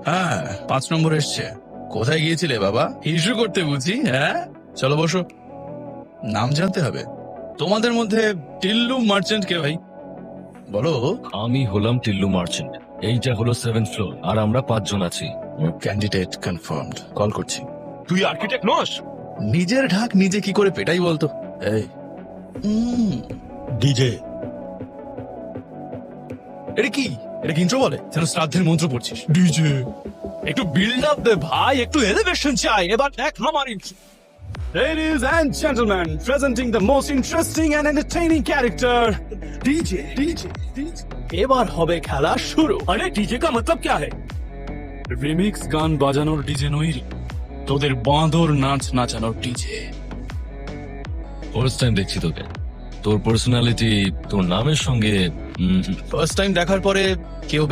হ্যাঁ 5 নম্বর এসছে। কোথায় গিয়েছিলে বাবা? ইস্যু করতে বুঝি? হ্যাঁ চলো বসো। নাম জানতে হবে। তোমাদের মধ্যে টিল্লু মার্চেন্ট কে ভাই? বলো। আমি হলাম টিল্লু মার্চেন্ট। এইটা হলো 7th ফ্লোর, আর আমরা 5 জন আছি। ক্যান্ডিডেট কনফার্মড, কল করছি। তুই আর্কিটেক্ট নস? নিজের ঢাক নিজে কি করে পেটাই বলতো। এই ডিজে এটা কি? এটা কি ইন্ট্রো বলে? যেন শ্রাদ্ধের মন্ত্র পড়ছিস। ডিজে একটু বিল্ড আপ দে ভাই, একটু এলিভেশন চাই। এবার দেখ আমার Ladies and gentlemen, presenting the most interesting and entertaining character, DJ. এবার হবে খেলা শুরু। আরে ডিজে কা মতলব क्या है? রিমিক্স গান বাজানোর ডিজে নই, তোদের বাঁদর নাচ নাচানোর ডিজে। ফার্স্ট টাইম দেখছি তোকে। তোর পার্সোনালিটি তোর নামের সঙ্গে ফার্স্ট টাইম দেখার পরে কেউ